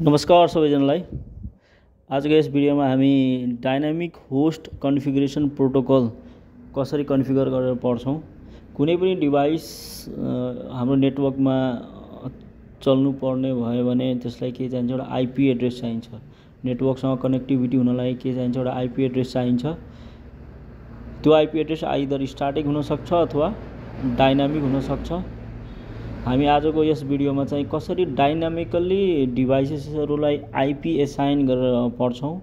नमस्कार सबैजनालाई। आजको यस भिडियोमा हामी डाइनामिक होस्ट कन्फिगरेसन प्रोटोकल कसरी कन्फिगर गरेर पढ्छौं। कुनै पनि डिभाइस हाम्रो नेटवर्कमा चल्नु पर्ने भयो भने त्यसलाई के चाहिन्छ, एउटा आईपी एड्रेस चाहिन्छ। नेटवर्कसँग कनेक्टिभिटी हुनलाई के चाहिन्छ, एउटा आईपी एड्रेस चाहिन्छ। त्यो आईपी एड्रेस आइदर स्ट्याटिक हुन सक्छ अथवा डाइनामिक हुन सक्छ। हामी आजको यस भिडियोमा चाहिँ कसरी डाइनामिकली डिभाइसेसहरूलाई आईपी एसाइन गरेर पढ्छौं।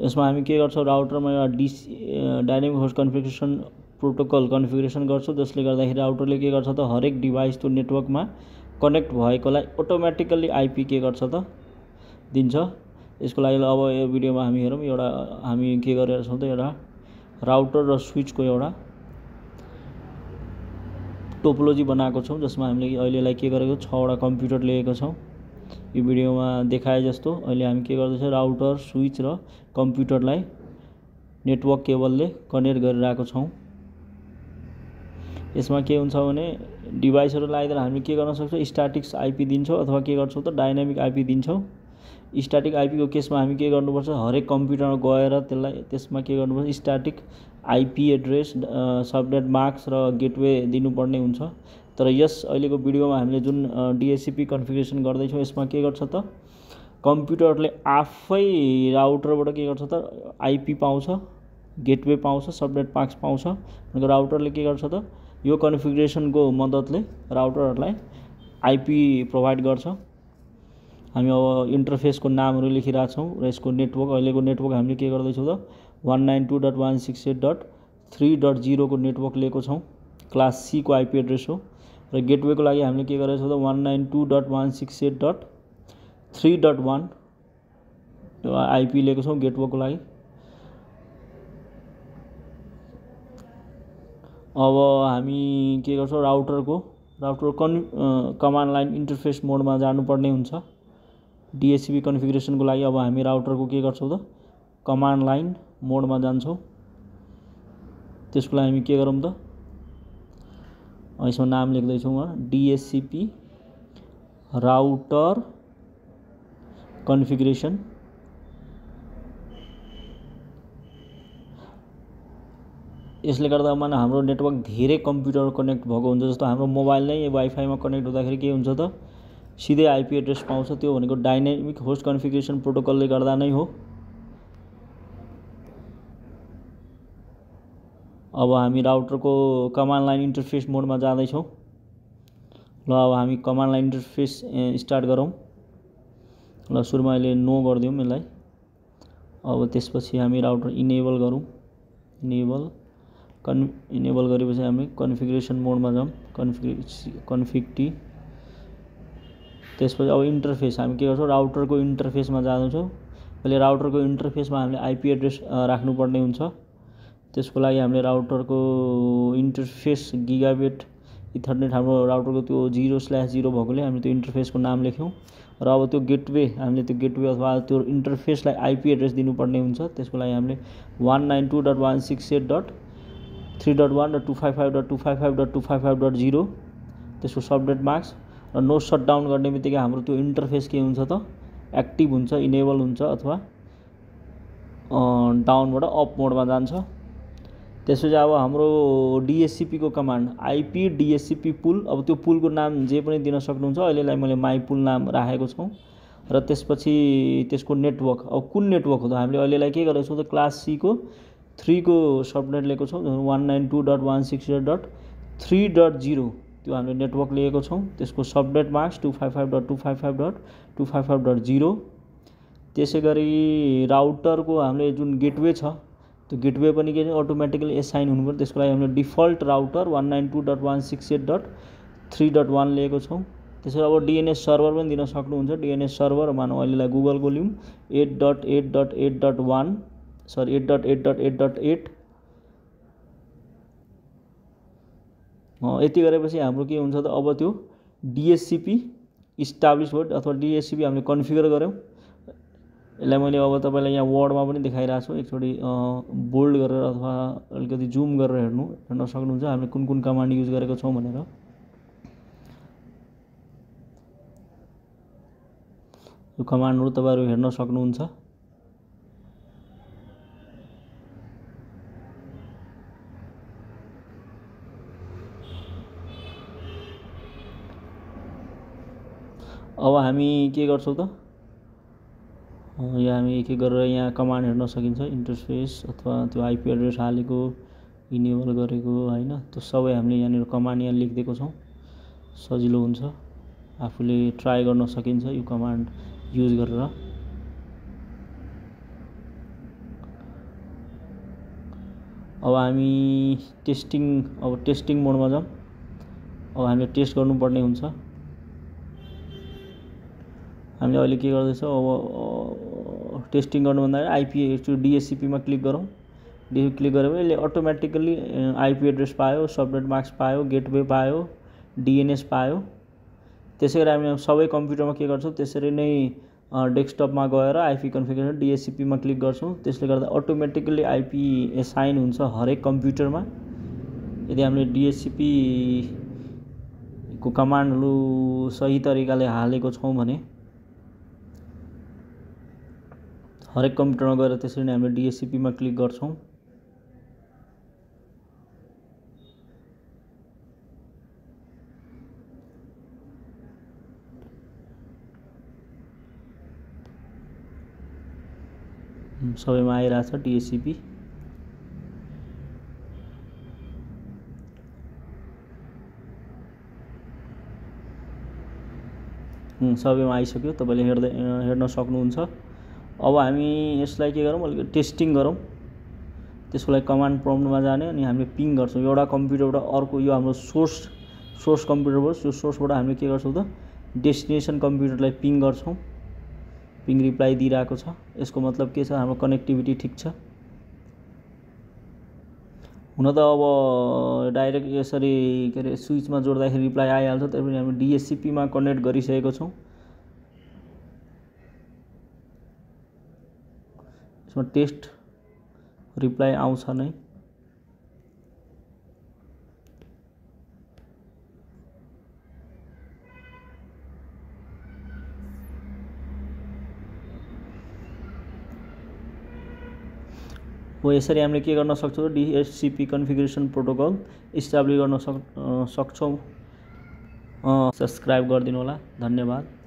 यसमा हामी के गर्छौं, राउटरमा एउटा dynamic host configuration protocol configuration गर्छौं, जसले गर्दाखेरि राउटरले के गर्छ त हरेक डिभाइस त्यो नेटवर्कमा कनेक्ट भएकोलाई अटोमेटिकली आईपी के गर्छ त दिन्छ। यसको लागि अब यो भिडियोमा हामी हेरौँ। एउटा हामी के गरेर छौं त एउटा राउटर र स्विचको एउटा टोपोलोजी बनाएको छौं, जसमा हामीले अहिलेलाई के गरेको 6 वटा कम्प्युटर लिएको छौं। यो भिडियोमा देखाए जस्तो अहिले हामी के गर्दैछौं, राउटर, स्विच र कम्प्युटरलाई नेटवर्क केबलले कनेक्ट गरिरहेको छौं। यसमा के हुन्छ भने डिभाइसहरुलाई आइदर हामी के गर्न सक्छौं, स्ट्याटिक आईपी दिन्छौं अथवा के गर्छौं त डाइनामिक आईपी दिन्छौं। स्ट्याटिक आईपी को केसमा हामी के गर्नुपर्छ, हरेक कम्प्युटरमा गएर त्यसमा के गर्नुपर्छ, static IP address, subnet mask र गेटवे दिनुपर्ने हुन्छ। तर यस अहिलेको भिडियोमा हामीले जुन डीएचसीपी कन्फिगरेसन गर्दैछौं, यसमा के गर्छ त कम्प्युटरले आफै राउटरबाट के गर्छ त आईपी पाउँछ, गेटवे पाउँछ, सबनेट मास्क पाउँछ। अनि राउटरले के गर्छ त यो कन्फिगरेसनको मद्दतले राउटरहरूलाई आईपी प्रोभाइड गर्छ। हामी अब इन्टरफेसको नामहरू लेखिरहेका छौं र यसको नेटवर्क, अहिलेको नेटवर्क हामीले के गर्दैछौं त 192.168.3.0 को नेटवर्क लिएको छौं। क्लास सी को आईपी एड्रेस हो। र गेटवे को लागि हामीले के गरेछौं त 192.168.3.1 आईपी लिएको छौं गेटवे को लागि। अब हामी के गर्छौं, राउटर कमान्ड लाइन इन्टरफेस मोडमा जानुपर्ने हुन्छ। डीएचसीपी कन्फिगरेसन को लागि अब हामी राउटरको के गर्छौं त कमान्ड लाइन मोडमा जान्छौं। त्यसको लागि हामी के गरौँ त यसमा नाम लेख्दै छौं, डीएचसीपी राउटर कन्फिगरेसन। यसले गर्दा माने हाम्रो नेटवर्क धेरै कम्प्युटर कनेक्ट भएको हुन्छ। जस्तो हाम्रो मोबाइल नै वाइफाईमा कनेक्ट हुँदाखेरि के हुन्छ त सिधै आईपी एड्रेस पाउँछ। त्यो भनेको डाइनामिक होस्ट कन्फिगरेसन प्रोटोकलले गर्दा नै हो। अब हामी राउटरको कमान्ड लाइन इन्टरफेस मोडमा जाँदैछौँ। ल अब हामी कमान्ड लाइन इन्टरफेस स्टार्ट गरौँ। ल सुरुमा अहिले नो गरिदिउँ यसलाई। अब त्यसपछि हामी राउटर इनेबल गरौँ। इनेबल गरेपछि हामी कन्फिगरेसन मोडमा जाउँ, कन्फिग टी। त्यसपछि अब इन्टरफेस हामी के गर्छौँ, राउटरको इन्टरफेसमा जान्छौँ। पहिले राउटरको इन्टरफेसमा हामीले आईपी एड्रेस राख्नुपर्ने हुन्छ। त्यसको लागि हामीले राउटरको इन्टरफेस गिगाबिट इथरनेट, हाम्रो राउटरको त्यो 0/0 भएकोले हामीले त्यो इन्टरफेसको नाम लेख्यौँ। र अब त्यो गेटवे, हामीले त्यो गेटवे अथवा त्यो इन्टरफेसलाई आईपी एड्रेस दिनुपर्ने हुन्छ। त्यसको लागि हामीले 192.168.3.1 र 255.255.255.0 त्यसको सबनेट मास्क र नो शटडाउन गर्ने बित्तिकै हाम्रो त्यो इन्टरफेस के हुन्छ त एक्टिभ हुन्छ, इनेबल हुन्छ अथवा डाउनबाट अप मोडमा जान्छ। त्यसपछि अब हाम्रो डीएचसीपी को कमान्ड आईपी डीएचसीपी पुल, अब त्यो पुलको नाम जे पनि दिन सक्नुहुन्छ। अहिलेलाई मैले माई पुल नाम राखेको छौं। र त्यसपछि त्यसको नेटवर्क, अब कुन नेटवर्क हो त हामीले अहिलेलाई के गरेको छौं त क्लास सी को 3 को सबनेट लिएको छौं, 192.168.3.0 त्यो हामीले नेटवर्क लिएको छौं। त्यसको सबनेट मास्क 255.255.255.0। त्यसैगरी राउटरको हामीले जुन गेटवे छ त्यो गेटवे पनि के अटोमेटिकली एसाइन हुनुपर्छ। त्यसको लागि हामीले डिफल्ट राउटर 192.168.3.1 लिएको छौं। त्यसैले अब डीएनएस सर्भर पनि दिन सक्नुहुन्छ। डीएनएस सर्भर मानौ अहिलेलाई गुगलको लियौँ 8.8.8.1 सरी 8.8.8.8। यति गरेपछि हाम्रो के हुन्छ त अब त्यो डीएचसीपी इस्टाब्लिश भयो अथवा डीएचसीपी हामीले कन्फिगर गर्यौं। यसलाई मैले अब तपाईलाई यहाँ वर्डमा पनि देखाइरहेको छु। एकचोटि बोल्ड गरेर अथवा अलिकति जुम गरेर हेर्न सक्नुहुन्छ हामीले कुन कुन कमान्ड युज गरेको छौं भनेर। यो कमान्डहरु तपाईहरु हेर्न सक्नुहुन्छ। अब हामी के गर्छौं त यहाँ हामी एक एक गरेर यहाँ कमान्ड हेर्न सकिन्छ। इन्टरफेस अथवा त्यो आईपी एड्रेस हालेको इनेबल गरेको हैन, त्यो सबै हामीले यहाँनिर कमान्ड यहाँ लेखिदिएको छौं। सजिलो हुन्छ, आफूले ट्राई गर्न सकिन्छ यो कमान्ड युज गरेर। अब हामी टेस्टिङ मोडमा जाउँ। अब हामीले टेस्ट गर्नुपर्ने हुन्छ। हामीले अहिले के गर्दैछौं, अब टेस्टिङ गर्नुभन्दा आईपी डीएचसीपी मा क्लिक गरौँ। डीएचसीपी क्लिक गरेपछि यसले अटोमेटिकली आईपी एड्रेस पायो, सबनेट मास्क पायो, गेटवे पायो, डीएनएस पायो। त्यसैगरी हामी सबै कम्प्युटरमा के गर्छौं, त्यसरी नै डेस्कटपमा गएर आईपी कन्फिगरेसन डीएचसीपी मा क्लिक गर्छौं। त्यसले गर्दा अटोमेटिकली आईपी एसाइन हुन्छ हरेक कम्प्युटरमा। यदि हामीले डीएचसीपी को कमान्डहरु सही तरिकाले हालेको छौं भने हरेक कम्प्युटरमा गएर त्यसरी नै हामीले डीएचसीपी मा क्लिक गर्छौं। सबैमा आइराछ डीएचसीपी। सबैमा आइसक्यो, तपाईले हेर्न सक्नुहुन्छ। अब हामी यसलाई के गरौँ, अलिकति टेस्टिङ गरौँ। त्यसको लागि कमान्ड प्रम्प्टमा जाने अनि हामीले पिङ गर्छौं। एउटा कम्प्युटरबाट अर्को, यो हाम्रो सोर्स कम्प्युटर हो। यो सोर्सबाट हामीले के गर्छौं त डेस्टिनेसन कम्प्युटरलाई पिङ गर्छौं। पिङ रिप्लाई दिइराको छ। यसको मतलब के छ, हाम्रो कनेक्टिभिटी ठीक छ। हुन त अब डाइरेक्ट यसरी के रे स्विचमा जोड्दाखेरि रिप्लाई आइहाल्छ, तर पनि हामी डीएचसीपी मा कनेक्ट गरिसकेको छौं। यसमा टेस्ट रिप्लाई आउँछ नै। हो यसरी हामीले के गर्न सक्छौं, डीएचसीपी कन्फिगरेसन प्रोटोकल इस्टाब्लिश गर्न सक्छौं। सब्स्क्राइब गरिदिनु होला। धन्यवाद।